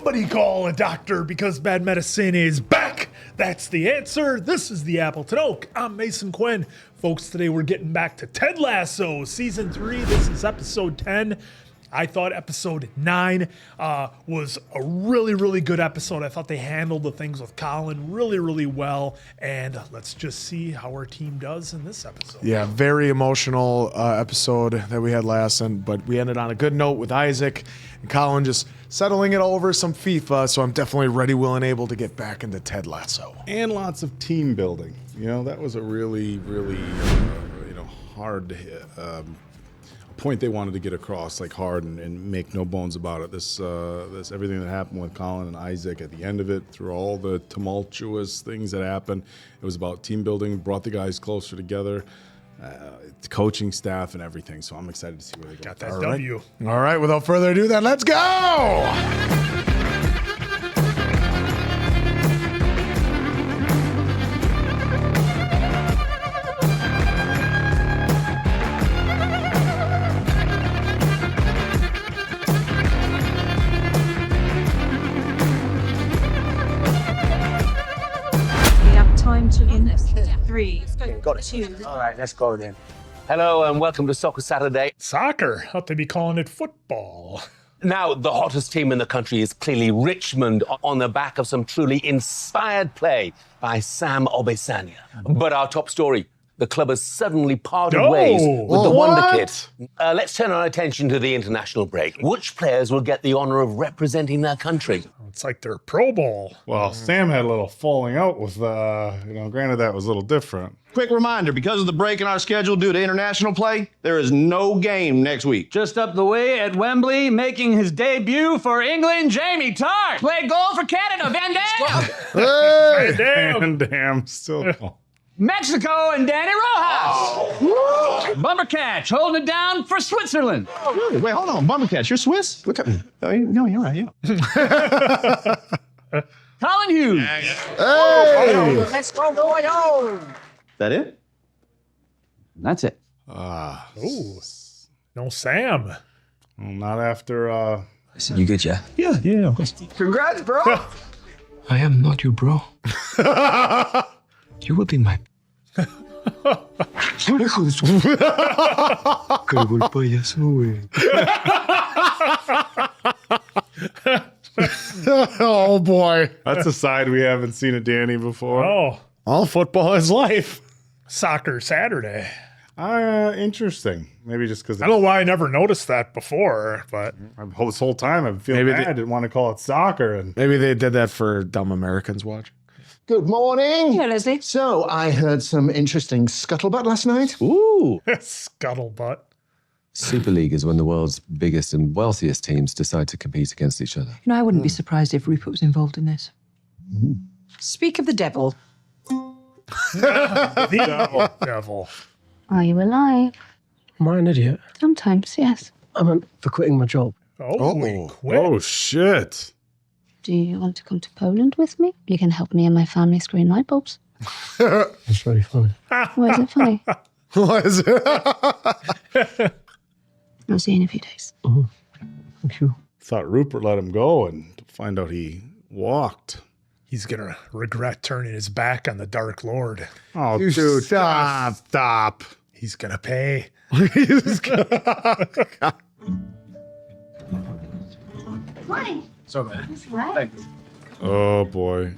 Somebody call a doctor because bad medicine is back. That's the answer. This is the Appleton Oak. I'm Mason Quinn. Folks, today we're getting back to Ted Lasso, Season 3. This is Episode 10. I thought Episode 9 was a really, really good episode. I thought they handled the things with Colin really, really well. And let's just see how our team does in this episode. Yeah, very emotional episode that we had last, but we ended on a good note with Isaac and Colin just settling it over some FIFA. So I'm definitely ready, willing, able to get back into Ted Lasso. And lots of team building. You know, that was a really, really, hard point they wanted to get across, like hard and make no bones about it. This everything that happened with Colin and Isaac at the end of it, through all the tumultuous things that happened, it was about team building, brought the guys closer together, coaching staff and everything. So I'm excited to see where they go. Got that W. All right, without further ado, then let's go. In 3, 2. All right, let's go then. Hello and welcome to Soccer Saturday. Soccer. Ought to be calling it football. Now, the hottest team in the country is clearly Richmond on the back of some truly inspired play by Sam Obesanya. But our top story, the club has suddenly parted ways with the Wonder Kid. Let's turn our attention to the international break. Which players will get the honor of representing their country? It's like their Pro Bowl. Well, Sam had a little falling out with, granted that was a little different. Quick reminder, because of the break in our schedule due to international play, there is no game next week. Just up the way at Wembley, making his debut for England, Jamie Tartt. Played goal for Canada, Van Dam. Van Dam still. Mexico and Danny Rojas. Bumper catch, holding it down for Switzerland. Oh, really? Wait, hold on. Bumpercatch, you're Swiss? Look at me. Oh, no, you're right, yeah. Colin Hughes. Hey! Let's go, going home. That it? That's it. Ooh, no Sam. Well, not after, Listen, you good, yeah? Yeah, of course. Congrats, bro! I am not your bro. You will be my... ¡Qué golpe payaso, güey! Oh, boy. that's a side we haven't seen of Danny before. Oh, All football is life. Soccer Saturday. Interesting. Maybe just because I don't know why I never noticed that before, but this whole time I've feeling Maybe bad. I didn't want to call it soccer. And Maybe they did that for dumb Americans watching. Good morning. Hello, Leslie. So, I heard some interesting scuttlebutt last night. Ooh. scuttlebutt. Super League is when the world's biggest and wealthiest teams decide to compete against each other. You know, I wouldn't be surprised if Rupert was involved in this. Speak of the devil. The devil. Are you alive? Am I an idiot? Sometimes, yes. I meant for quitting my job. Oh, quit. oh shit. Do you want to come to Poland with me? You can help me and my family screen light bulbs. That's very funny. Why is it funny? What is it? I'll see you in a few days. Thank you. Thought Rupert let him go and to find out he walked. He's going to regret turning his back on the Dark Lord. Oh, You dude, stop. stop. He's going to pay. Why? So bad. What? Oh boy.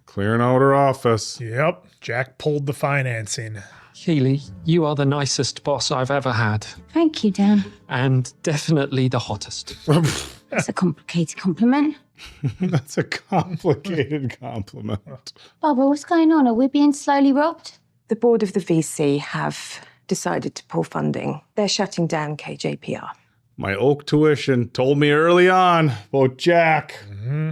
Clearing out her office. Yep. Jack pulled the financing. Keely, you are the nicest boss I've ever had. Thank you, Dan. And definitely the hottest. That's a complicated compliment. That's a complicated compliment. Barbara, what's going on? Are we being slowly robbed? The board of the VC have decided to pull funding. They're shutting down KJPR. My Oak tuition told me early on about Jack. Mm-hmm.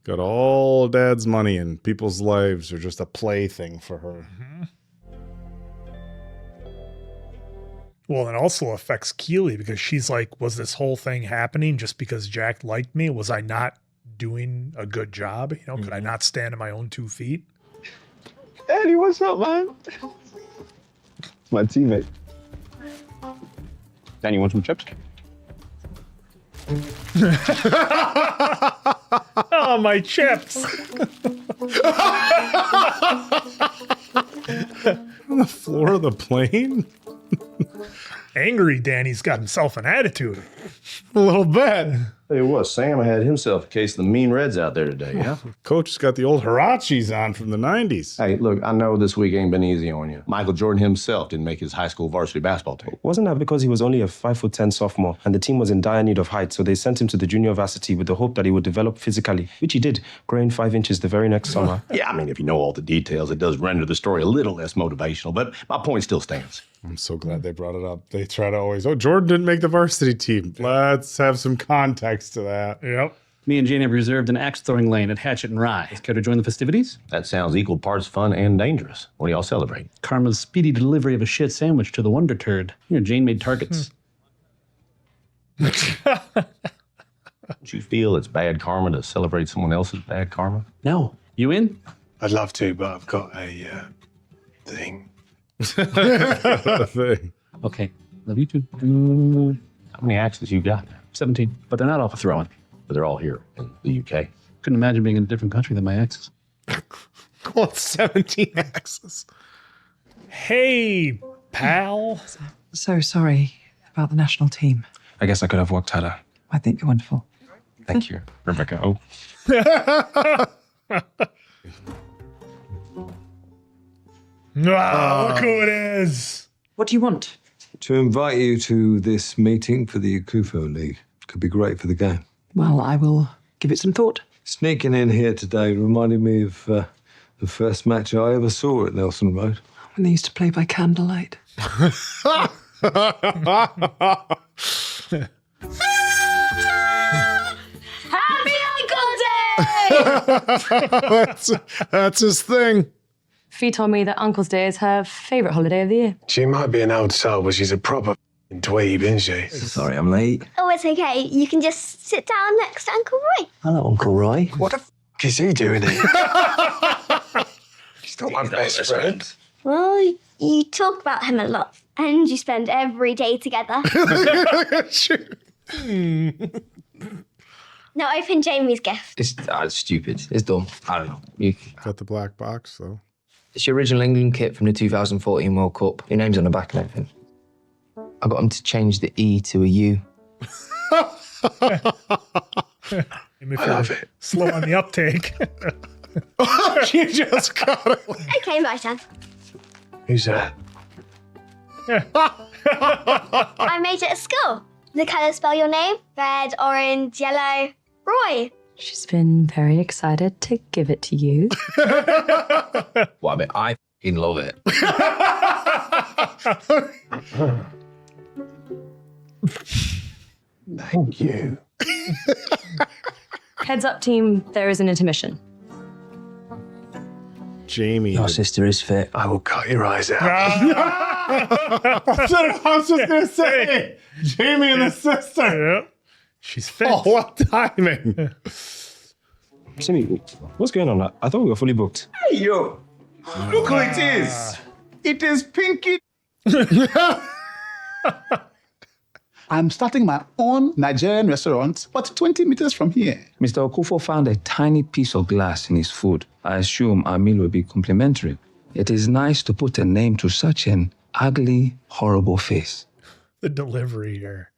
Got all Dad's money and people's lives are just a plaything for her. Mm-hmm. Well, it also affects Keely because she's like, was this whole thing happening just because Jack liked me? Was I not doing a good job? You know, could I not stand on my own 2 feet? Daddy, what's up, man? My teammate. Dan, you want some chips? Oh, my chips. On the floor of the plane? Angry Danny's got himself an attitude. A little bit. Tell you what, Sam had himself a case of the mean reds out there today, yeah? Coach has got the old Hirachis on from the 90s. Hey, look, I know this week ain't been easy on you. Michael Jordan himself didn't make his high school varsity basketball team. Wasn't that because he was only a 5'10" sophomore and the team was in dire need of height, so they sent him to the junior varsity with the hope that he would develop physically, which he did, growing 5 inches the very next summer. Yeah, I mean, if you know all the details, it does render the story a little less motivational, but my point still stands. I'm so glad they brought it up. They try to always, Jordan didn't make the varsity team. Let's have some context to that. Yep. Me and Jane have reserved an axe-throwing lane at Hatchet and Rye. Care to join the festivities? That sounds equal parts fun and dangerous. What do y'all celebrate? Karma's speedy delivery of a shit sandwich to the Wonder Turd. You know, Jane made targets. Don't you feel it's bad karma to celebrate someone else's bad karma? No. You in? I'd love to, but I've got a thing. Okay. Love you too. How many axes you got? 17. But they're not all for throwing. But they're all here in the UK. Couldn't imagine being in a different country than my exes. Well, 17 axes. Hey, pal. So sorry about the national team. I guess I could have worked harder. I think you're wonderful. Thank you, Rebecca. Oh. Look who it is. What do you want? To invite you to this meeting for the Akufo League. Could be great for the game. Well, I will give it some thought. Sneaking in here today reminded me of the first match I ever saw at Nelson Road. When they used to play by candlelight. Happy Uncle Day! That's his thing. Fee told me that Uncle's Day is her favourite holiday of the year. She might be an old soul, but she's a proper dweeb, isn't she? Sorry, I'm late. Oh, it's okay. You can just sit down next to Uncle Roy. Hello, Uncle Roy. What the f*** is he doing here? He's not my best friend. Well, you talk about him a lot, and you spend every day together. Now open Jamie's gift. It's stupid. It's dumb. I don't know. Got the black box, though. It's your original England kit from the 2014 World Cup. Your name's on the back and everything. I got him to change the E to a U. I love it. Slow on the uptake. You just got it. Okay, my turn. Who's that? I made it at school. The colours spell your name. Red, orange, yellow. Roy. She's been very excited to give it to you. Well, I mean, I f***ing love it. Thank you. Heads up, team, there is an intermission. Jamie. Your sister is fit. I will cut your eyes out. I was just going to say, Jamie and the sister. Yeah. She's fit. Oh, what timing. Sammy, what's going on? I thought we were fully booked. Hey, yo. Look who it is. It is Pinky. I'm starting my own Nigerian restaurant, but 20 meters from here. Mr. Okufo found a tiny piece of glass in his food. I assume our meal will be complimentary. It is nice to put a name to such an ugly, horrible face. The delivery here.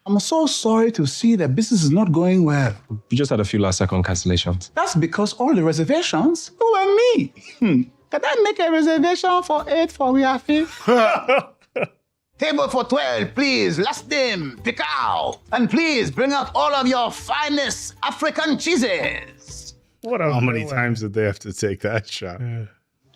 I'm so sorry to see that business is not going well. We just had a few last-second cancellations. That's because all the reservations were me. Can I make a reservation for 8 for Wiafi? Table for 12, please. Last name, Picao. And please bring out all of your finest African cheeses. How many times did they have to take that shot?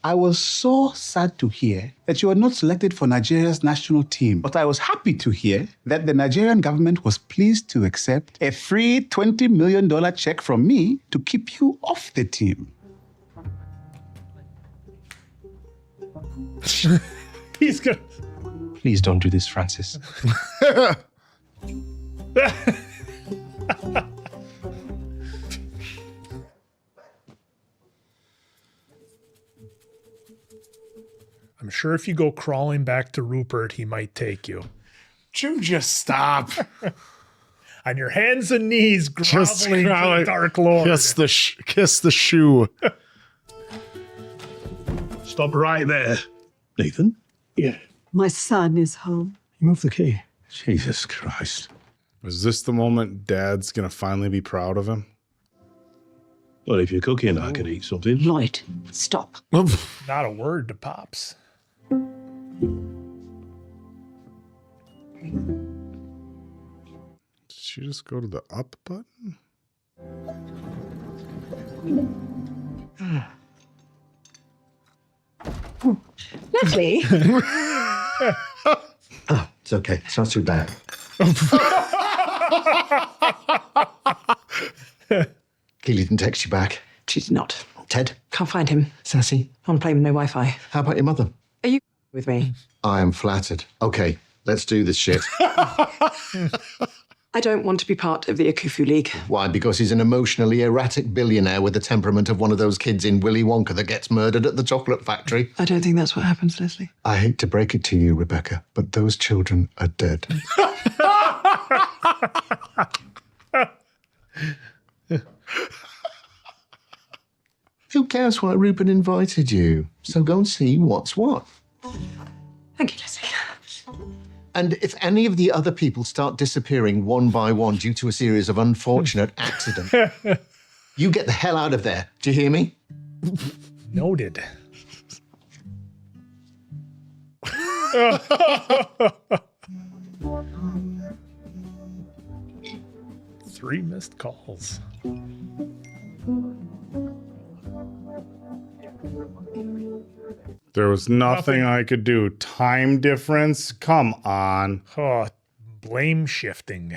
I was so sad to hear that you were not selected for Nigeria's national team, but I was happy to hear that the Nigerian government was pleased to accept a free $20 million check from me to keep you off the team. He's gonna. Please don't do this, Francis. I'm sure if you go crawling back to Rupert, he might take you. You just stop. On your hands and knees, groveling to the Dark Lord. Kiss the shoe. Stop right there. Nathan? Yeah. My son is home. You moved the key. Jesus Christ. Is this the moment Dad's gonna finally be proud of him? Well, if you're cooking, I could eat something. Lloyd, stop. Not a word to Pops. Did she just go to the up button? Leslie. It's okay. It's not too bad. Keely didn't text you back. She did not. Ted? Can't find him. Sassy? On plane with no Wi-Fi. How about your mother? Are you with me? I am flattered. Okay, let's do this shit. I don't want to be part of the Akufu League. Why? Because he's an emotionally erratic billionaire with the temperament of one of those kids in Willy Wonka that gets murdered at the chocolate factory. I don't think that's what happens, Leslie. I hate to break it to you, Rebecca, but those children are dead. Who cares why Rupert invited you? So go and see what's what. Thank you, Leslie. And if any of the other people start disappearing one by one due to a series of unfortunate accidents, you get the hell out of there. Do you hear me? Noted. Three missed calls. There was nothing I could do. Time difference? Come on. Oh, blame shifting.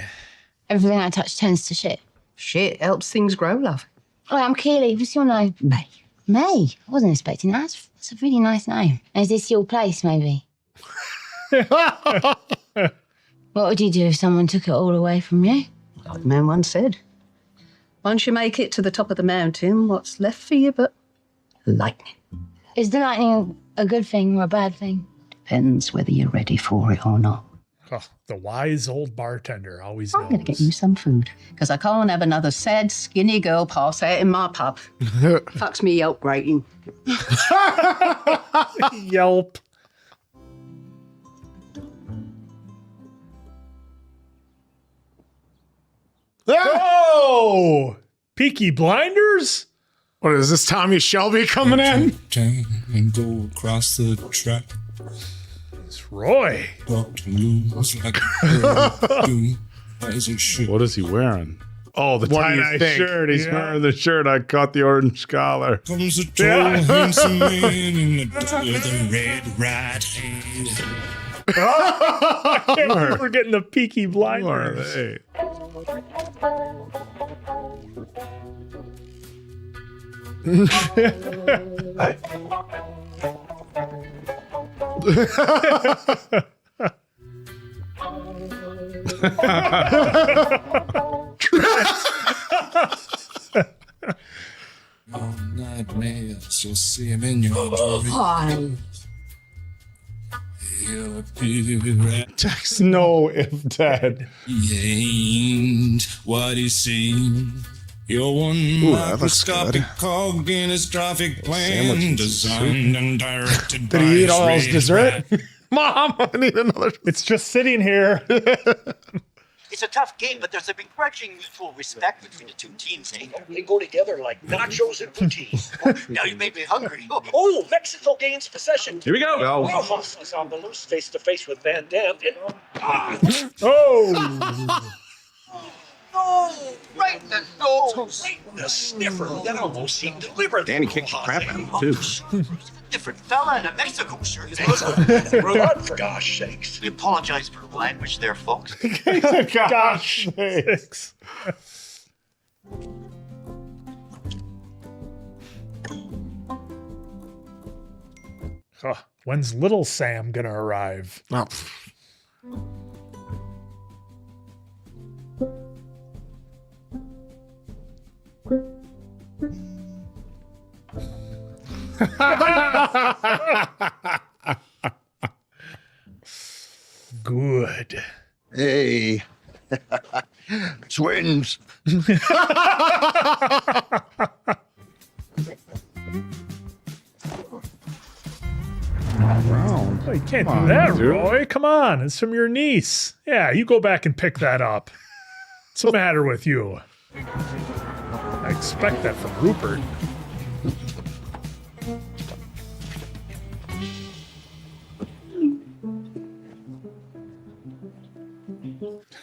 Everything I touch turns to shit. Shit helps things grow, love. Oh, I'm Keely. What's your name? May. May? I wasn't expecting that. That's a really nice name. Is this your place, maybe? What would you do if someone took it all away from you? Like the man once said, once you make it to the top of the mountain, what's left for you but lightning? Is the lightning a good thing or a bad thing? Depends whether you're ready for it or not. Oh, the wise old bartender always knows. I'm going to get you some food, because I can't have another sad, skinny girl pass out in my pub. Fucks me Yelp rating. Yelp. Oh! Peaky Blinders? What is this, Tommy Shelby coming in? Turn and go across the track. It's Roy. Walk loose like a bird do, as it should. What is he wearing? Oh, the What do you tie-dye think? shirt. He's wearing the shirt. I caught the orange collar. Comes a tall, handsome man in the with a red right hand. I can't believe we're getting the Peaky Who are Blinders. they? All nightmares, you'll see him in your dreams. Hi. He'll appear right. Text no if dead. He ain't what he seems. You're one that looks microscopic good. cog in his traffic plan, Sandwich is designed and directed Did by he eat all his his dessert? red Mom, I need another. It's just sitting here. It's a tough game, but there's a begrudging mutual respect between the two teams, eh? They go together like nachos and poutine. Now you made me hungry. Oh, Mexico gains possession. Here we go. Well, Haas is on the loose face to face with Van Dam. Oh! Oh, right in the nose. Right in the sniffer. That almost seemed deliberate. Danny kicked the crap out of him, too. Different fella in a Mexico shirt. For gosh sakes. We apologize for the language there, folks. Gosh sakes. Huh, when's little Sam gonna arrive? Oh. Good. Hey. Twins. Oh, you can't do that, Roy. Come on. It's from your niece. Yeah, you go back and pick that up. What's the matter with you? I expect that from Rupert.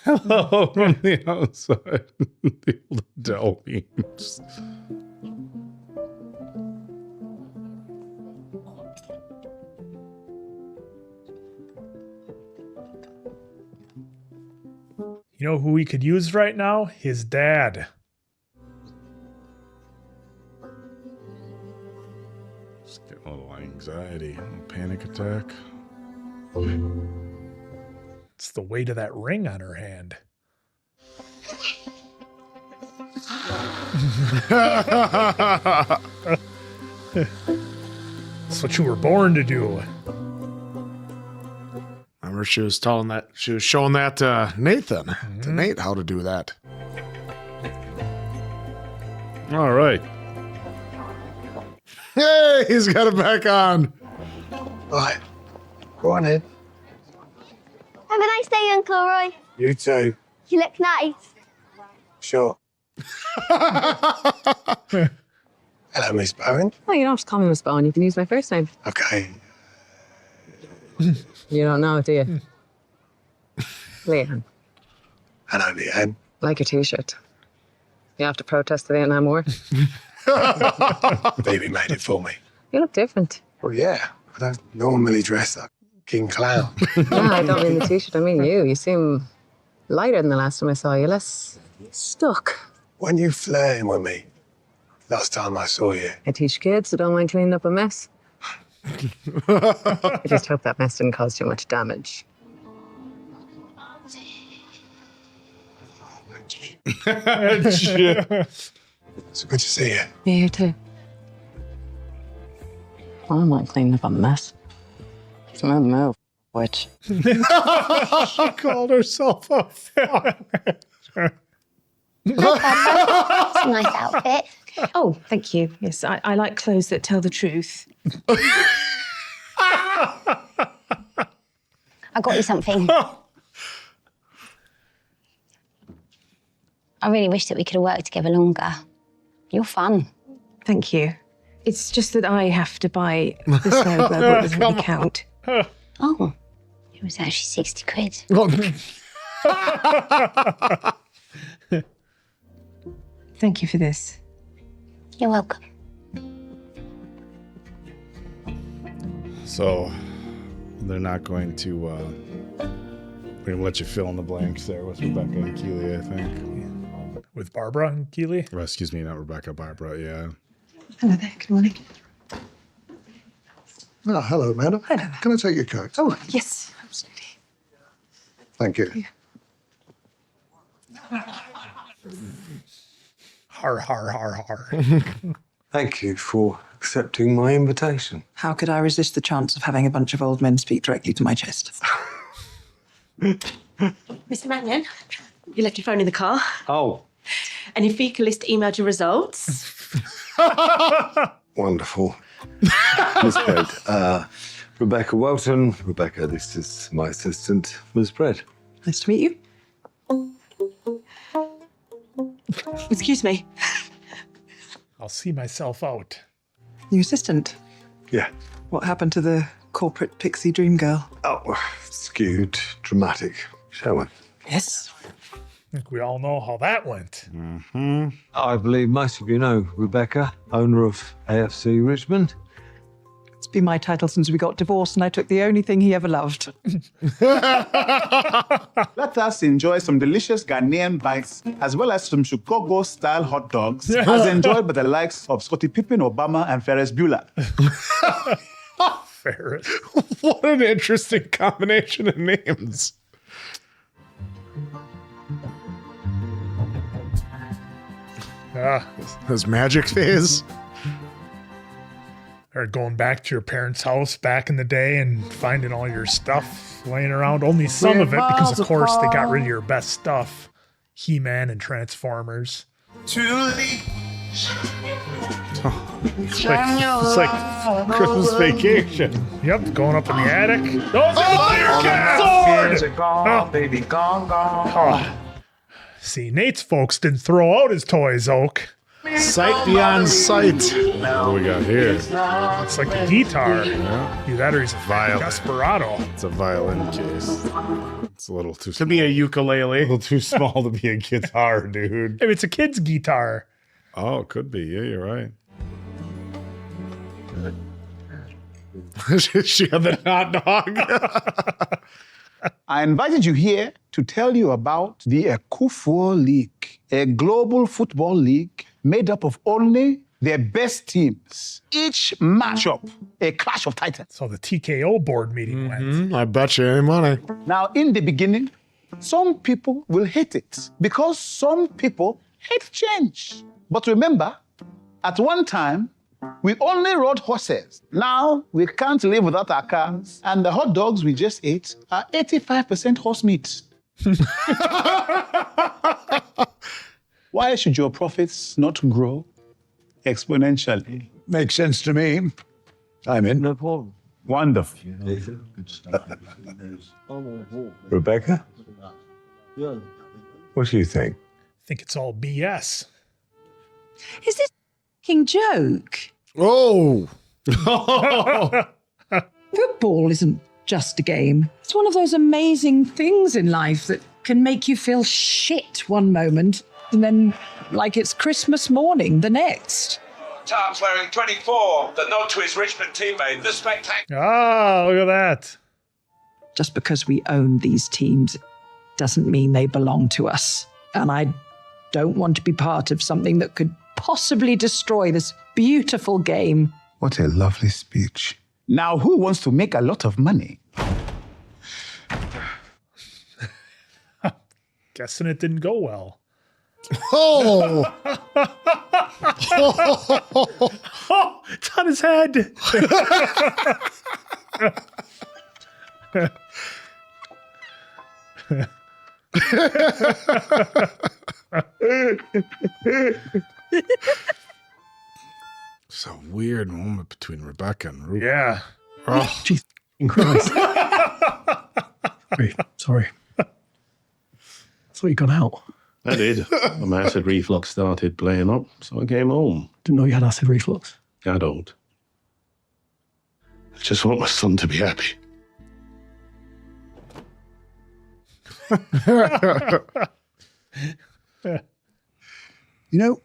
Hello from the outside. The old Adele memes. You know who we could use right now? His dad. Just getting a little anxiety, a little panic attack. It's the weight of that ring on her hand. That's what you were born to do. Remember, she was showing that to Nathan, to Nate, how to do that. All right. Hey, he's got it back on. Right. Go on in. Have a nice day, Uncle Roy. You too. You look nice. Sure. Hello, Miss Bowen. Oh, you don't have to call me Miss Bowen. You can use my first name. Okay. You don't know, do you? Leanne. Hello, Leanne. Like your t-shirt. You have to protest the Vietnam War. Baby made it for me. You look different. Well, yeah. I don't normally dress like King Clown. No, I don't mean the t-shirt. I mean you. You seem lighter than the last time I saw you. Less stuck. When you flirting with me, last time I saw you. I teach kids who don't mind cleaning up a mess. I just hope that mess didn't cause too much damage. It's good to see you. Yeah, you too. I don't mind cleaning up a mess. Smooth move, witch. She called herself a fuck. It's a nice outfit. Oh, thank you. Yes, I like clothes that tell the truth. I got you something. I really wish that we could have worked together longer. You're fun. Thank you. It's just that I have to buy the snow globe. It doesn't really count. Oh, it was actually 60 quid. Thank you for this. You're welcome. So they're not going to we're gonna let you fill in the blanks there with Rebecca and Keely, I think. With Barbara and Keely? Well, excuse me, not Rebecca, Barbara, yeah. Hello there. Good morning. Oh, hello, madam. Hello. Can I take your coat? Oh, yes, absolutely. Thank you. Har, har, har, har. Thank you for accepting my invitation. How could I resist the chance of having a bunch of old men speak directly to my chest? Mr. Mannion, you left your phone in the car. Oh. And your fecalist emailed your results. Wonderful. Miss Bread. Rebecca Welton. Rebecca, this is my assistant, Miss Bread. Nice to meet you. Excuse me. I'll see myself out. New assistant. Yeah. What happened to the corporate pixie dream girl? Oh, skewed, dramatic. Shall we? Yes. I think we all know how that went. Mm-hmm. I believe most of you know Rebecca, owner of AFC Richmond. It's been my title since we got divorced and I took the only thing he ever loved. Let us enjoy some delicious Ghanaian bites as well as some Chicago-style hot dogs as enjoyed by the likes of Scottie Pippen, Obama, and Ferris Bueller. Ferris. What an interesting combination of names. Ah, his magic phase. Or going back to your parents' house back in the day and finding all your stuff laying around. Only some of it, because of course they got rid of your best stuff. He-Man and Transformers. It's like Christmas Vacation. Yep, going up in the attic. Those are sword! Gone, baby, gone. See, Nate's folks didn't throw out his toys, Oak. Sight beyond sight. What do we got here? It's like a guitar. Yeah. Either that or he's a Violin. desperado. It's a violin case. It's a little too Could be a ukulele. A little too small to be a guitar, dude. Maybe it's a kid's guitar. Oh, it could be. Yeah, you're right. She had the hot dog. I invited you here to tell you about the Ekufuor League, a global football league made up of only their best teams. Each matchup, a clash of titans. So the TKO board meeting went. I bet you any money. Now, in the beginning, some people will hate it because some people hate change. But remember, at one time, we only rode horses. Now, we can't live without our cars. And the hot dogs we just ate are 85% horse meat. Why should your profits not grow exponentially? Makes sense to me. I'm in. No problem. Wonderful. Rebecca? What do you think? I think it's all BS. Is this a joke? Oh. Football isn't just a game. It's one of those amazing things in life that can make you feel shit one moment and then like it's Christmas morning the next. Tom's wearing 24. The note to his Richmond teammate. The spectacular. Ah, look at that. Just because we own these teams doesn't mean they belong to us. And I don't want to be part of something that could possibly destroy this beautiful game. What a lovely speech. Now, who wants to make a lot of money? Guessing it didn't go well. Oh. Oh, it's on his head. It's a weird moment between Rebecca and Rupert. Yeah. Oh. Jesus Christ. Sorry. I thought you got out. I did. My acid reflux started playing up, so I came home. Didn't know you had acid reflux. I don't. I just want my son to be happy. You know,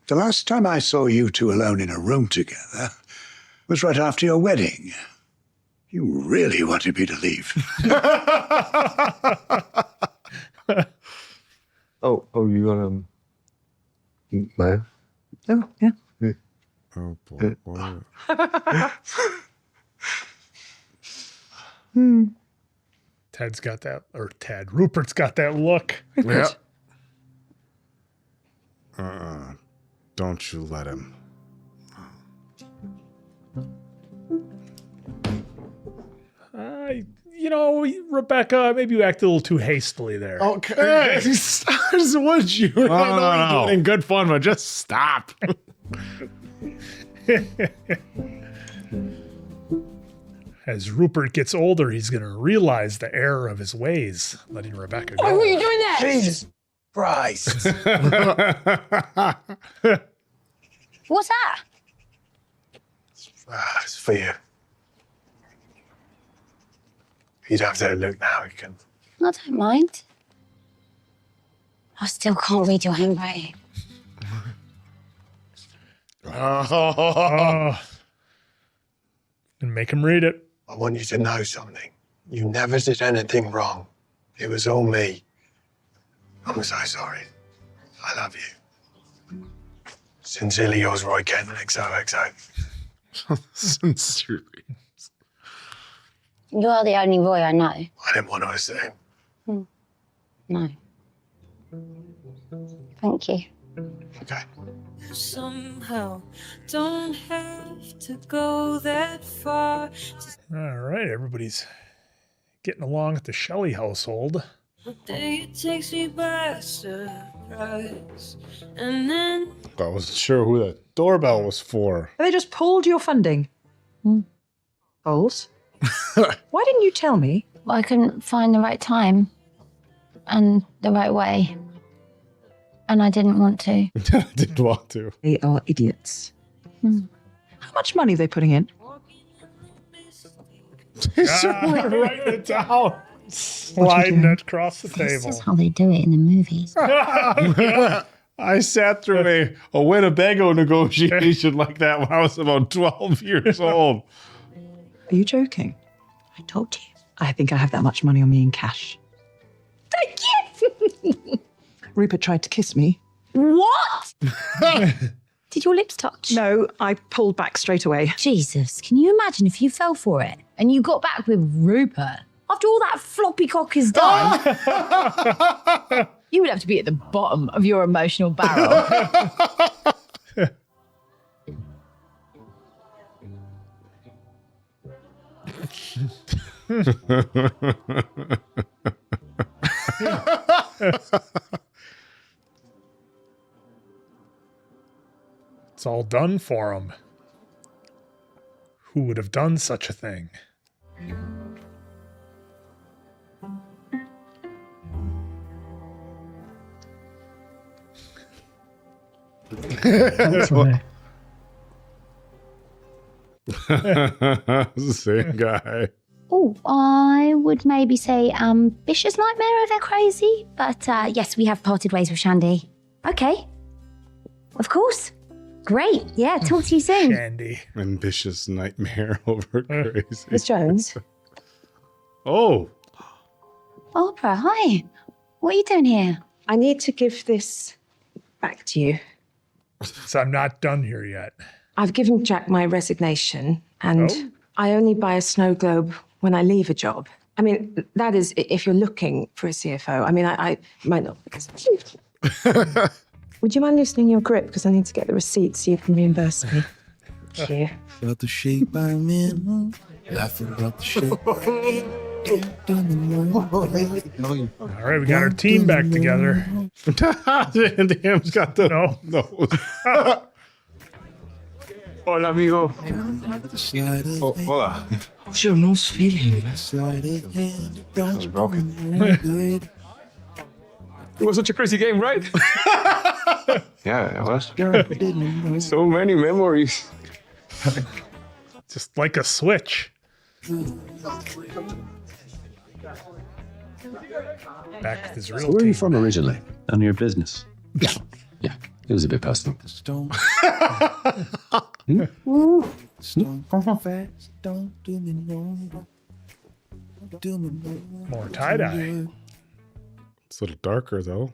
the last time I saw you two alone in a room together was right after your wedding. You really wanted me to leave. Oh, you got mayo? Oh, yeah. Oh, boy. Ted's got that, or Ted, Rupert's got that look. Yeah. Don't you let him. You know, Rebecca, maybe you acted a little too hastily there. Okay. Would you? No. I know you're doing good fun, but just stop. As Rupert gets older, he's going to realize the error of his ways, letting Rebecca go. Why were you doing that? Jesus Christ. What's that? It's for you. You don't have to look now, you can. I don't mind. I still can't read your handwriting. And make him read it. I want you to know something. You never did anything wrong. It was all me. I'm so sorry. I love you. Sincerely yours, Roy Kent, XOXO. Sincerely. You are the only Roy I know. I didn't want to assume. No. Thank you. Okay. Somehow, don't have to go that far. All right, everybody's getting along at the Shelley household. One day it takes me by surprise, and then I wasn't sure who that doorbell was for. They just pulled your funding. Holes? Why didn't you tell me? Well, I couldn't find the right time and the right way. And I didn't want to. I didn't want to. They are idiots. How much money are they putting in? Write it down. Sliding it across the This table. is how they do it in the movies. I sat through a Winnebago negotiation like that when I was about 12 years old. Are you joking? I told you. I think I have that much money on me in cash. Thank you! Rupert tried to kiss me. What? Did your lips touch? No, I pulled back straight away. Jesus, can you imagine if you fell for it and you got back with Rupert? After all that floppy cock is done, you would have to be at the bottom of your emotional barrel. It's all done for him. Who would have done such a thing? Same guy. Oh, I would maybe say ambitious nightmare if they're crazy. But yes, we have parted ways with Shandy. Okay. Of course. Great. Yeah, talk to you soon. Shandy. Ambitious nightmare over crazy. Miss Jones. Oh. Barbara, hi. What are you doing here? I need to give this back to you. So I'm not done here yet. I've given Jack my resignation, and Oh. I only buy a snow globe when I leave a job. I mean, that is if you're looking for a CFO. I mean, I might not. Would you mind loosening your grip? Because I need to get the receipt so you can reimburse me. Thank you. Felt the shape I'm in, laughing about the shape. All right, we got our team back together. Damn's got the nose. Hola, amigo. Oh, hola. How's your nose feeling? It's broken. It was such a crazy game, right? Yeah, it was. So many memories. Just like a switch. Back with his real So where are you team. from originally? None of your business. Yeah, it was a bit personal. More tie-dye. It's a little darker though.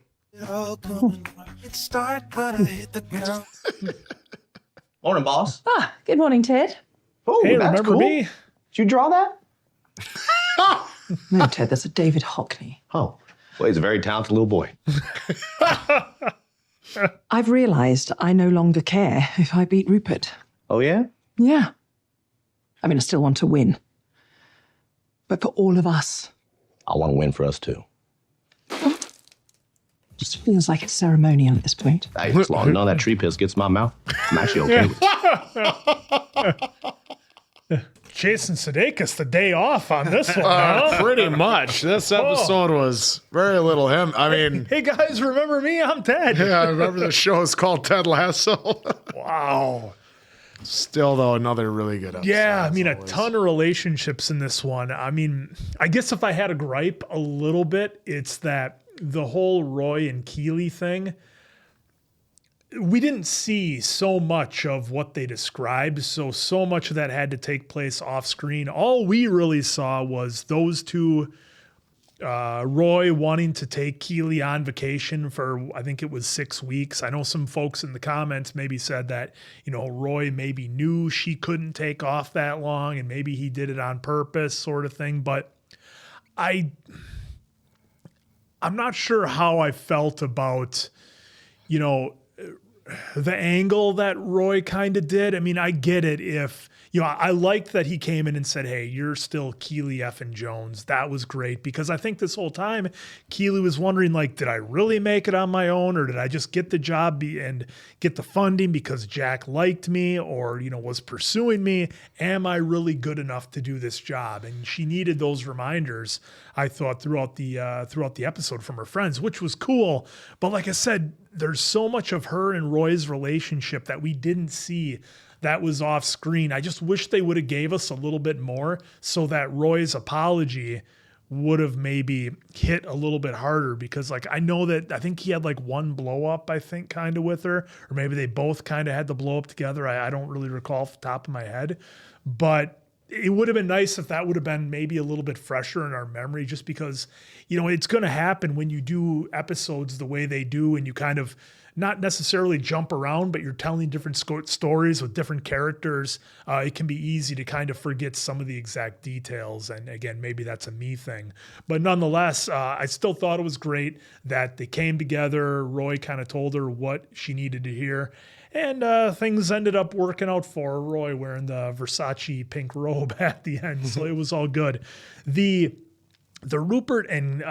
Morning, boss. Ah, good morning, Ted. Oh, Hey, that's remember cool. me? Did you draw that? No, Ted, that's a David Hockney. Oh, well, he's a very talented little boy. I've realised I no longer care if I beat Rupert. Oh, yeah? Yeah. I mean, I still want to win. But for all of us, I want to win for us, too. just feels like it's ceremonial at this point. Hey, as long as none of that tree piss gets in my mouth, I'm actually okay with it. Jason Sudeikis, the day off on this one, huh? Pretty much. This episode was very little him. I mean, Hey guys, remember me? I'm Ted. yeah, I remember the show is called Ted Lasso. Wow. Still, though, another really good episode. Yeah, I mean, a ton of relationships in this one. I mean, I guess if I had a gripe a little bit, it's that the whole Roy and Keeley thing, we didn't see so much of what they described. So much of that had to take place off screen. All we really saw was those two, Roy wanting to take Keeley on vacation for, I think it was 6 weeks. I know some folks in the comments maybe said that, Roy maybe knew she couldn't take off that long and maybe he did it on purpose sort of thing. But I'm not sure how I felt about, the angle that Roy kind of did. I mean, I get it if, I liked that he came in and said, hey, you're still Keely effing Jones. That was great, because I think this whole time Keely was wondering, like, did I really make it on my own, or did I just get the job and get the funding because Jack liked me or, was pursuing me? Am I really good enough to do this job? And she needed those reminders, I thought, throughout the episode from her friends, which was cool. But like I said, there's so much of her and Roy's relationship that we didn't see that was off screen. I just wish they would have gave us a little bit more so that Roy's apology would have maybe hit a little bit harder, because like, I think he had like one blow up, I think, kind of with her, or maybe they both kind of had the blow up together. I don't really recall off the top of my head, but it would have been nice if that would have been maybe a little bit fresher in our memory, just because, it's going to happen when you do episodes the way they do, and you kind of not necessarily jump around, but you're telling different stories with different characters. It can be easy to kind of forget some of the exact details. And again, maybe that's a me thing, but nonetheless, I still thought it was great that they came together. Roy kind of told her what she needed to hear. And things ended up working out for Roy wearing the Versace pink robe at the end. So it was all good. The Rupert and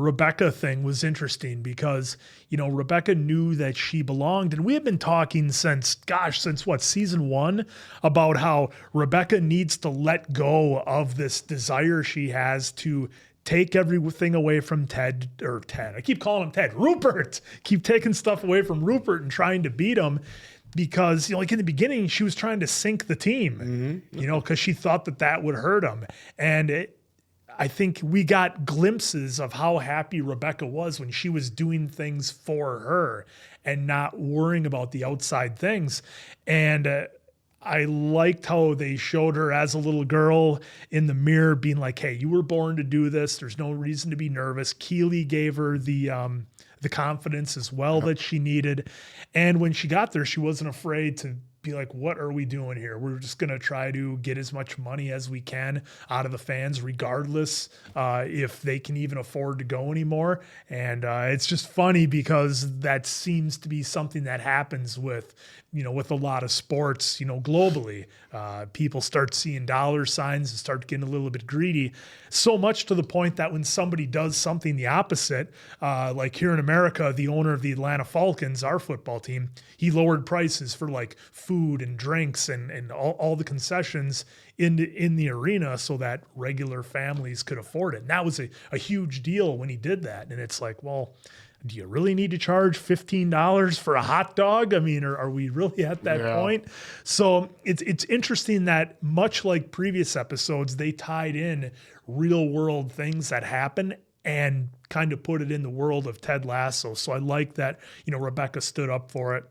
Rebecca thing was interesting because, Rebecca knew that she belonged. And we have been talking since what, season 1, about how Rebecca needs to let go of this desire she has to take everything away from Ted. I keep calling him Ted. Rupert. Keep taking stuff away from Rupert and trying to beat him. Because, like in the beginning, she was trying to sink the team, because she thought that would hurt him. And I think we got glimpses of how happy Rebecca was when she was doing things for her and not worrying about the outside things. And I liked how they showed her as a little girl in the mirror being like, hey, you were born to do this. There's no reason to be nervous. Keely gave her the confidence as well that she needed. And when she got there, she wasn't afraid to be like, what are we doing here? We're just going to try to get as much money as we can out of the fans, regardless if they can even afford to go anymore. And it's just funny because that seems to be something that happens with a lot of sports, globally. People start seeing dollar signs and start getting a little bit greedy, so much to the point that when somebody does something the opposite, like here in America, the owner of the Atlanta Falcons, our football team, he lowered prices for like food and drinks and all the concessions in the arena so that regular families could afford it. And that was a huge deal when he did that. And it's like, well, do you really need to charge $15 for a hot dog? I mean, are we really at that point? So it's interesting that, much like previous episodes, they tied in real world things that happen and kind of put it in the world of Ted Lasso. So I like that, Rebecca stood up for it.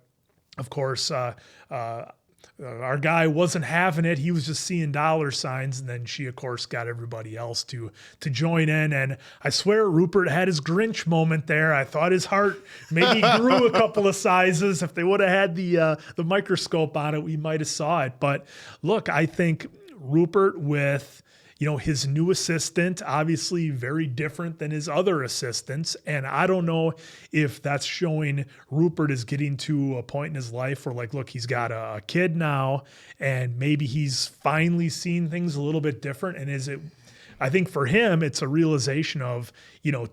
Of course, our guy wasn't having it. He was just seeing dollar signs. And then she, of course, got everybody else to join in. And I swear Rupert had his Grinch moment there. I thought his heart maybe grew a couple of sizes. If they would have had the microscope on it, we might have saw it. But look, I think Rupert with his new assistant, obviously very different than his other assistants. And I don't know if that's showing Rupert is getting to a point in his life where, like, look, he's got a kid now and maybe he's finally seen things a little bit different. And I think for him, it's a realization of,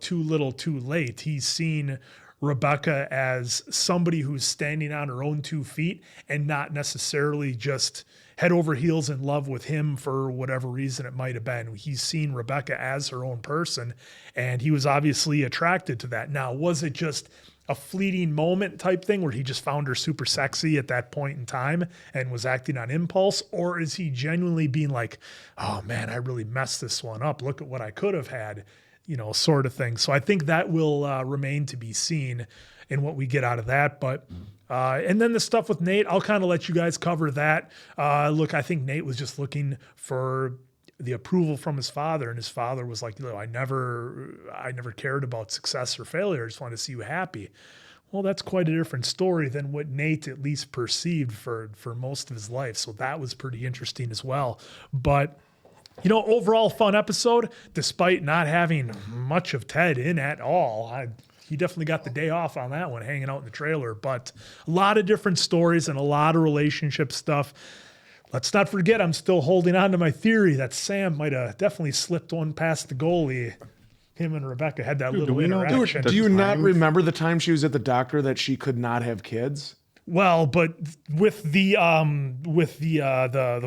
too little, too late. He's seen Rebecca as somebody who's standing on her own 2 feet and not necessarily just head over heels in love with him for whatever reason it might have been. He's seen Rebecca as her own person, and he was obviously attracted to that. Now, was it just a fleeting moment type thing where he just found her super sexy at that point in time and was acting on impulse? Or is he genuinely being like, oh man, I really messed this one up. Look at what I could have had, sort of thing. So I think that will remain to be seen in what we get out of that. But and then the stuff with Nate, I'll kind of let you guys cover that. Look, I think Nate was just looking for the approval from his father, and his father was like, I never cared about success or failure. I just wanted to see you happy. Well, that's quite a different story than what Nate at least perceived for most of his life. So that was pretty interesting as well. But overall fun episode, despite not having much of Ted in at all. he definitely got the day off on that one, hanging out in the trailer. But a lot of different stories and a lot of relationship stuff. Let's not forget, I'm still holding on to my theory that Sam might have definitely slipped one past the goalie. Him and Rebecca had that little interaction. Do you not remember the time she was at the doctor that she could not have kids? Well, but with the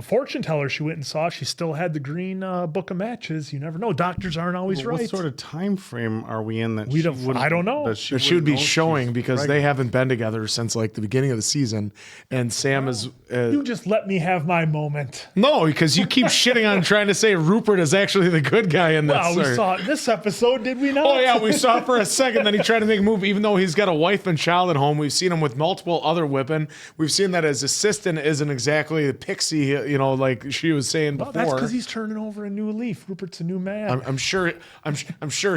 fortune teller she went and saw, she still had the green book of matches. You never know. Doctors aren't always right. What sort of time frame are we in that I don't know. That she would be showing because they haven't been together since like the beginning of the season, and Sam is. You just let me have my moment. No, because you keep shitting on trying to say Rupert is actually the good guy in this. Well, we saw it in this episode, did we not? Oh yeah, we saw it for a second. Then he tried to make a move, even though he's got a wife and child at home. We've seen him with multiple other women. We've seen that his assistant isn't exactly a pixie, like she was saying before. That's because he's turning over a new leaf. Rupert's a new man. I'm sure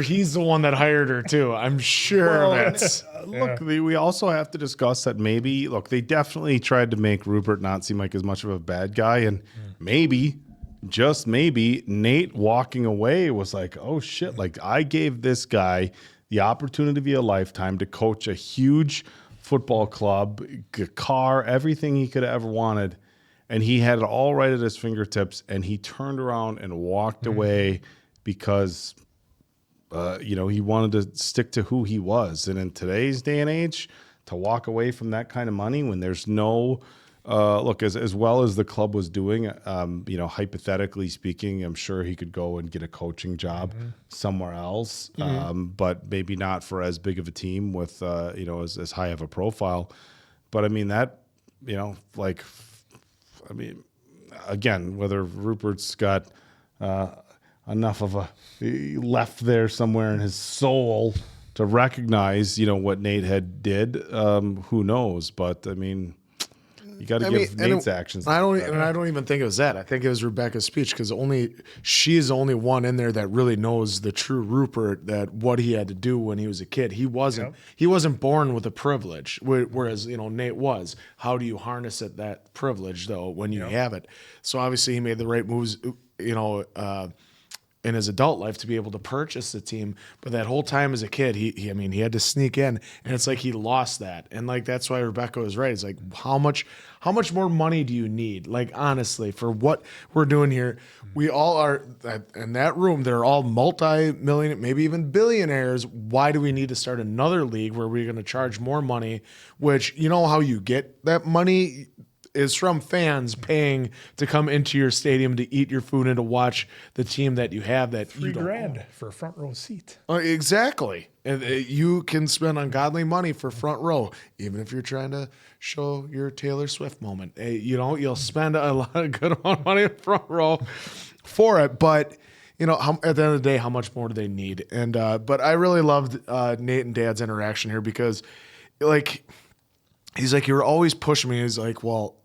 he's the one that hired her too. I'm sure that's. Look, we also have to discuss that maybe. Look, they definitely tried to make Rupert not seem like as much of a bad guy, and maybe, just maybe, Nate walking away was like, oh shit! Like I gave this guy the opportunity of a lifetime to coach a huge football club, a car, everything he could have ever wanted. And he had it all right at his fingertips. And he turned around and walked away because, he wanted to stick to who he was. And in today's day and age, to walk away from that kind of money when there's no, look, as well as the club was doing, hypothetically speaking, I'm sure he could go and get a coaching job somewhere else, but maybe not for as big of a team with, as high of a profile. But I mean, again, whether Rupert's got enough of a left there somewhere in his soul to recognize, what Nate had did, who knows? But I mean, you got to give Nate's actions. I don't even think it was that. I think it was Rebecca's speech because she's the only one in there that really knows the true Rupert, that what he had to do when he was a kid. He wasn't born with a privilege, whereas Nate was. How do you harness that privilege though when you have it? So obviously he made the right moves, in his adult life to be able to purchase the team, but that whole time as a kid, he had to sneak in, and it's like he lost that, and like that's why Rebecca was right. It's like how much more money do you need? Like honestly, for what we're doing here, we all are in that room. They're all multi-million, maybe even billionaires. Why do we need to start another league where we're going to charge more money? Which how you get that money is from fans paying to come into your stadium to eat your food and to watch the team that you have that you don't $3,000 for a front row seat. Exactly. And you can spend ungodly money for front row, even if you're trying to show your Taylor Swift moment. You'll spend a lot of good amount of money in front row for it. But, at the end of the day, how much more do they need? And but I really loved Nate and Dad's interaction here because, he's like, you were always pushing me. He's like, well,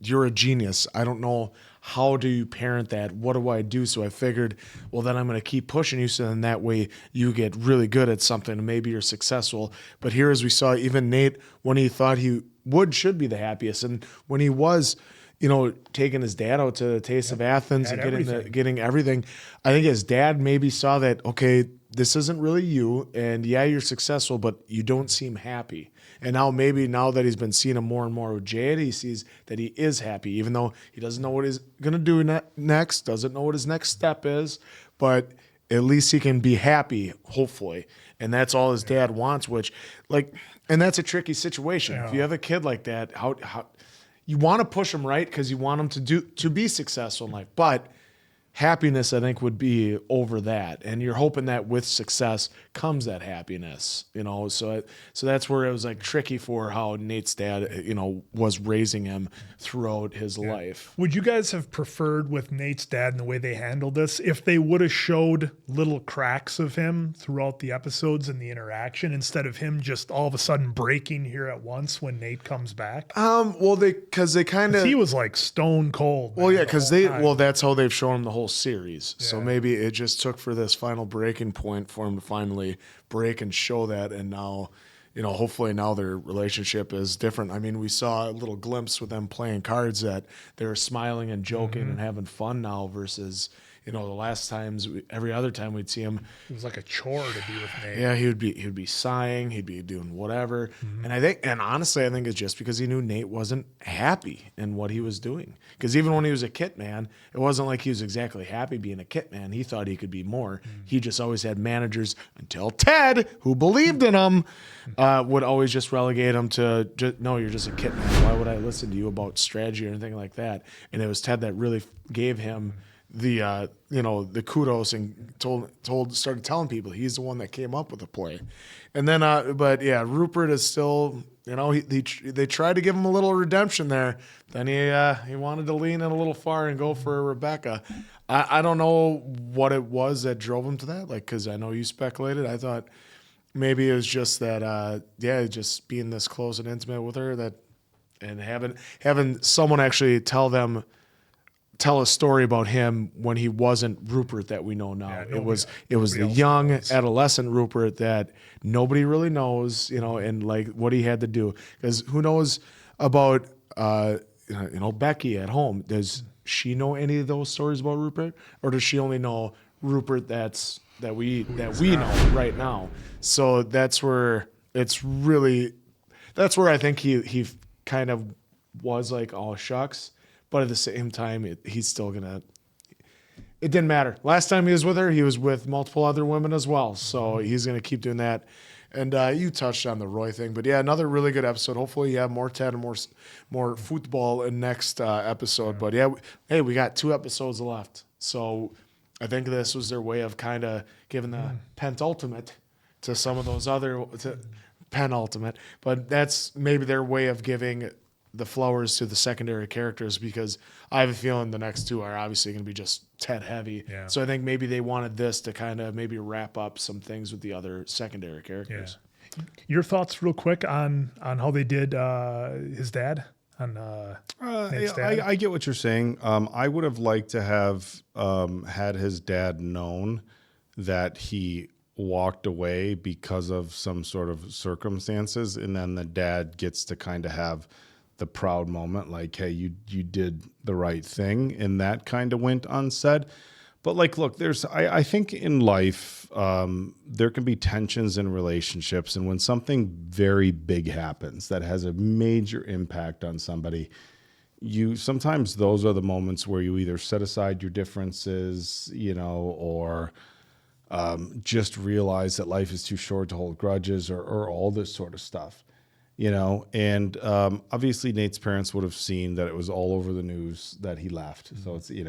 you're a genius. I don't know how do you parent that? What do I do? So I figured, well, then I'm going to keep pushing you. So then that way you get really good at something and maybe you're successful. But here, as we saw, even Nate, when he thought he should be the happiest. And when he was, taking his dad out to the Taste of Athens and getting everything, I think his dad maybe saw that, okay, this isn't really you. And yeah, you're successful, but you don't seem happy. And now that he's been seeing him more and more with Jade, he sees that he is happy, even though he doesn't know what he's going to do next, doesn't know what his next step is, but at least he can be happy, hopefully. And that's all his dad wants, and that's a tricky situation. Yeah. If you have a kid like that, how you want to push him right because you want him to be successful in life, but happiness, I think, would be over that. And you're hoping that with success comes that happiness, So that's where it was tricky for how Nate's dad, was raising him throughout his life. Would you guys have preferred with Nate's dad and the way they handled this if they would have showed little cracks of him throughout the episodes and the interaction instead of him just all of a sudden breaking here at once when Nate comes back? Because they kind of, he was like stone cold. Well, yeah, because that's how they've shown him the whole series. Yeah. So maybe it just took for this final breaking point for him to finally break and show that. And now, hopefully now their relationship is different. I mean, we saw a little glimpse with them playing cards that they're smiling and joking and having fun now versus, the last times, every other time we'd see him, It was like a chore to be with Nate. yeah, he would be sighing, he'd be doing whatever. And honestly, I think it's just because he knew Nate wasn't happy in what he was doing. Because even when he was a kit man, it wasn't like he was exactly happy being a kit man. He thought he could be more. He just always had managers until Ted, who believed in him, would always just relegate him to, no, you're just a kit man. Why would I listen to you about strategy or anything like that? And it was Ted that really gave him the the kudos and started telling people he's the one that came up with the play. And then but yeah, Rupert is still, they tried to give him a little redemption there. Then he wanted to lean in a little far and go for Rebecca. I don't know what it was that drove him to that, because I know you speculated. I thought maybe it was just that just being this close and intimate with her, that and having someone actually tell a story about him when he wasn't Rupert that we know now. It was the young adolescent Rupert that nobody really knows, and like what he had to do. Because who knows about Becky at home? Does she know any of those stories about Rupert, or does she only know Rupert that we know right now? So that's where I think he kind of was like, oh shucks. But at the same time, he's still going to... It didn't matter. Last time he was with her, he was with multiple other women as well. So he's going to keep doing that. And you touched on the Roy thing. But yeah, another really good episode. Hopefully you have more Ted and more football in next episode. But yeah, we got 2 episodes left. So I think this was their way of kind of giving the pentultimate to some of those other... penultimate. But that's maybe their way of giving the flowers to the secondary characters, because I have a feeling the next 2 are obviously going to be just Ted heavy. Yeah. So I think maybe they wanted this to kind of maybe wrap up some things with the other secondary characters. Yeah. Your thoughts real quick on how they did his dad? Nate's dad? I get what you're saying. I would have liked to have had his dad known that he walked away because of some sort of circumstances, and then the dad gets to kind of have the proud moment, like, hey, you did the right thing, and that kind of went unsaid. But look, I think in life there can be tensions in relationships, and when something very big happens that has a major impact on somebody, sometimes those are the moments where you either set aside your differences, or just realize that life is too short to hold grudges, or all this sort of stuff. And obviously Nate's parents would have seen that it was all over the news that he left. So it's, we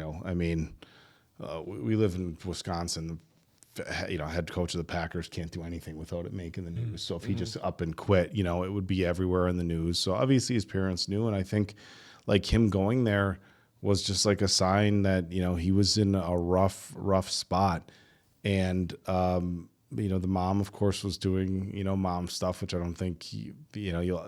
live in Wisconsin, head coach of the Packers can't do anything without it making the news. So if he just up and quit, it would be everywhere in the news. So obviously his parents knew. And I think him going there was just like a sign that, he was in a rough spot. And, the mom, of course, was doing, mom stuff, which I don't think, you'll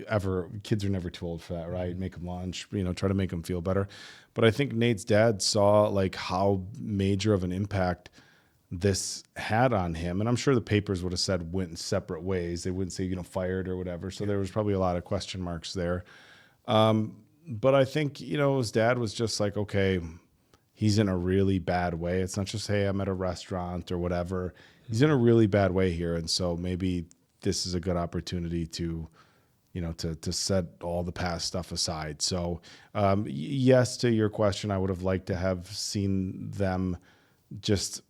ever, kids are never too old for that, right? Make them lunch, try to make them feel better. But I think Nate's dad saw how major of an impact this had on him. And I'm sure the papers would have said went in separate ways. They wouldn't say, fired or whatever. So there was probably a lot of question marks there. But I think, his dad was just like, okay, he's in a really bad way. It's not just, hey, I'm at a restaurant or whatever. He's in a really bad way here. And so maybe this is a good opportunity to set all the past stuff aside. So yes, to your question, I would have liked to have seen them just,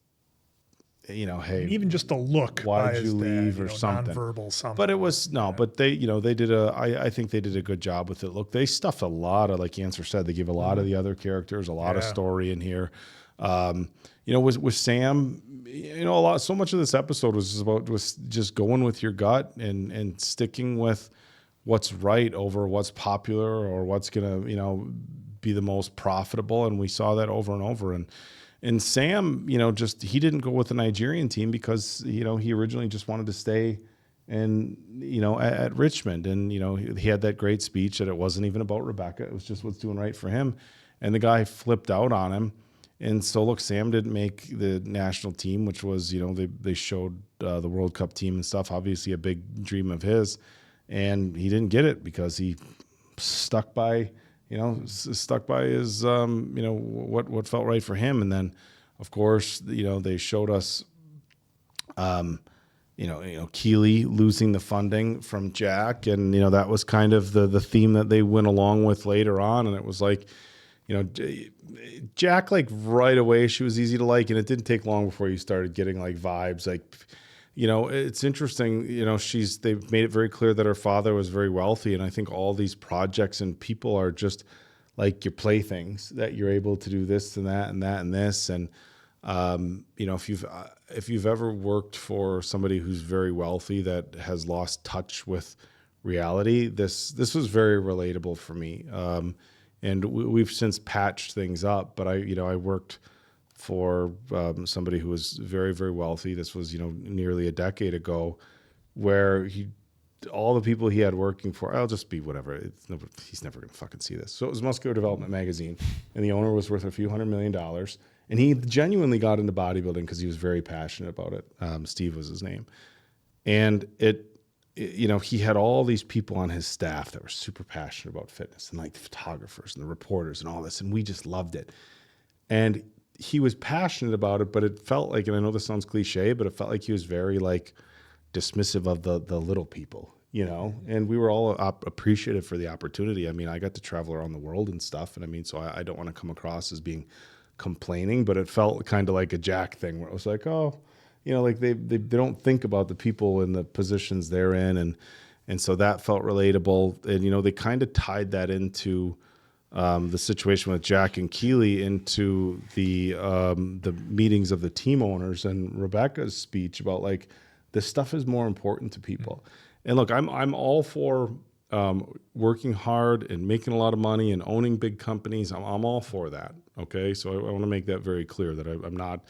hey, even just a look. Why did you leave or something? Nonverbal something. But it was but they, they did I think they did a good job with it. Look, they stuffed a lot of, like Answer said, they give a lot of the other characters a lot of story in here. With Sam, so much of this episode was just going with your gut and sticking with what's right over what's popular or what's gonna, be the most profitable. And we saw that over and over. And Sam, he didn't go with the Nigerian team because, he originally just wanted to stay and, at Richmond. And, he had that great speech that it wasn't even about Rebecca. It was just what's doing right for him. And the guy flipped out on him. And so, look, Sam didn't make the national team, which was, they showed the World Cup team and stuff, obviously a big dream of his. And he didn't get it because he stuck by, stuck by his, what felt right for him. And then, of course, they showed us, Keeley losing the funding from Jack. And, that was kind of the theme that they went along with later on. And it was like, Jack, like right away, she was easy to like. And it didn't take long before you started getting like vibes. Like, it's interesting, they've made it very clear that her father was very wealthy. And I think all these projects and people are just like your playthings, that you're able to do this and that and that and this. And, if you've ever worked for somebody who's very wealthy that has lost touch with reality, this was very relatable for me. And we've since patched things up, but I worked for somebody who was very, very wealthy. This was, nearly a decade ago, where all the people he had working for, I'll just be whatever. He's never going to fucking see this. So it was Muscular Development Magazine, and the owner was worth a few $100 million. And he genuinely got into bodybuilding because he was very passionate about it. Steve was his name. And he had all these people on his staff that were super passionate about fitness, and like the photographers and the reporters and all this. And we just loved it. And he was passionate about it, but it felt like, and I know this sounds cliche, but it felt like he was very like dismissive of the little people, and we were all appreciative for the opportunity. I mean, I got to travel around the world and stuff. And I mean, so I don't want to come across as being complaining, but it felt kind of like a Jack thing, where it was like, oh, like they don't think about the people in the positions they're in. And so that felt relatable. And, they kind of tied that into the situation with Jack and Keeley into the meetings of the team owners, and Rebecca's speech about like, this stuff is more important to people. And look, I'm all for working hard and making a lot of money and owning big companies. I'm all for that. Okay. So I want to make that very clear, that I'm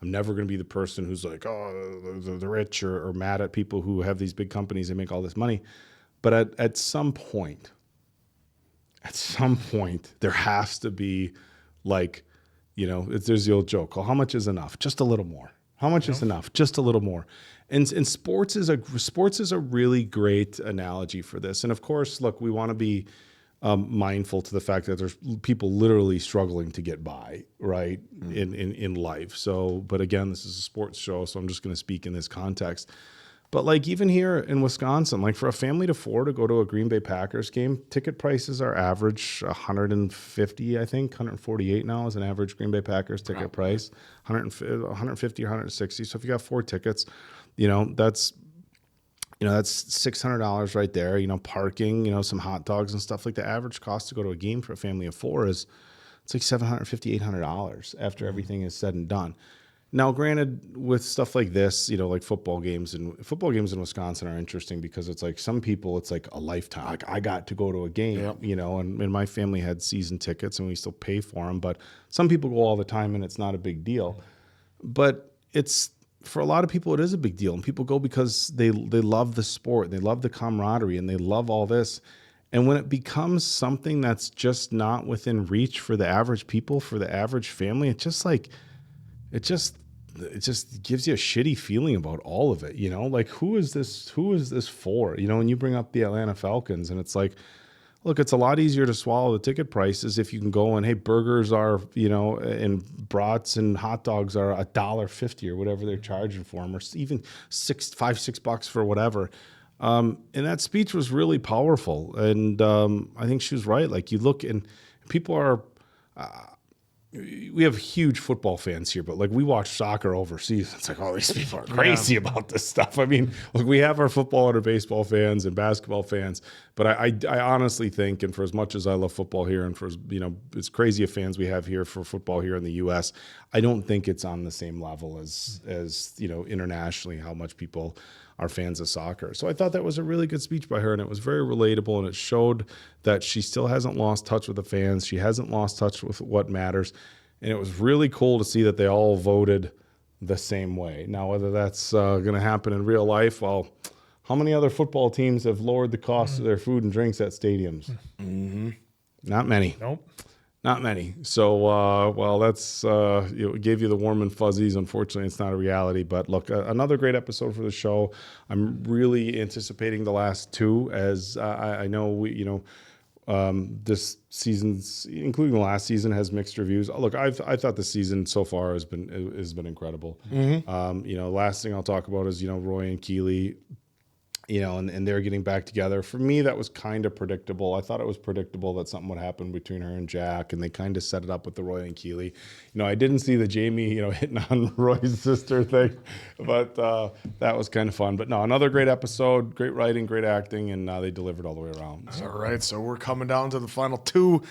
never going to be the person who's like, oh, the rich or mad at people who have these big companies and make all this money. But at some point, there has to be like, there's the old joke, well, how much is enough? Just a little more. How much is enough? Just a little more. And sports is a really great analogy for this. And of course, look, we want to be mindful to the fact that there's people literally struggling to get by, right, in life. So, but again, this is a sports show, so I'm just going to speak in this context. But like even here in Wisconsin, like for a family of four to go to a Green Bay Packers game, ticket prices are average $150, I think, $148 now is an average Green Bay Packers ticket price, $150 or $160. So if you got 4 tickets, that's $600 right there. Parking, some hot dogs and stuff. Like the average cost to go to a game for a family of 4 it's like $750, $800 after everything is said and done. Now, granted, with stuff like this, like football games in Wisconsin are interesting because it's like some people, it's like a lifetime. Like I got to go to a game, and my family had season tickets and we still pay for them. But some people go all the time and it's not a big deal. But for a lot of people, it is a big deal. And people go because they love the sport, they love the camaraderie, and they love all this. And when it becomes something that's just not within reach for the average people, for the average family, it just gives you a shitty feeling about all of it, like who is this for, and you bring up the Atlanta Falcons, and it's like, look, it's a lot easier to swallow the ticket prices if you can go and, hey, burgers are, and brats and hot dogs are $1.50 or whatever they're charging for them, or even $6 for whatever. And that speech was really powerful. And I think she was right. Like you look and people are, we have huge football fans here, but like we watch soccer overseas. It's like, oh, these people are crazy about this stuff. I mean, look, we have our football and our baseball fans and basketball fans, but I honestly think, and for as much as I love football here, and for as crazy of fans we have here for football here in the U.S., I don't think it's on the same level as internationally how much people are fans of soccer. So I thought that was a really good speech by her, and it was very relatable, and it showed that she still hasn't lost touch with the fans. She hasn't lost touch with what matters. And it was really cool to see that they all voted the same way. Now, whether that's going to happen in real life, well, how many other football teams have lowered the cost of their food and drinks at stadiums? Mm-hmm. Not many. Nope. Not many. So, that's it gave you the warm and fuzzies. Unfortunately, it's not a reality. But look, another great episode for the show. I'm really anticipating the last 2, as I know this season's, including the last season, has mixed reviews. Look, I thought the season so far has been incredible. Last thing I'll talk about is Roy and Keely. And they're getting back together. For me, that was kind of predictable. I thought it was predictable that something would happen between her and Jack, and they kind of set it up with the Roy and Keely. I didn't see the Jamie, hitting on Roy's sister thing, but that was kind of fun. But no, another great episode, great writing, great acting, and they delivered all the way around. All right, so we're coming down to the final 2.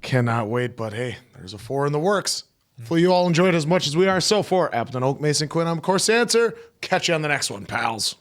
Cannot wait, but hey, there's a 4 in the works. Hopefully you all enjoyed as much as we are. So for Appleton Oak, Mason Quinn, I'm of course Answer. Catch you on the next one, pals.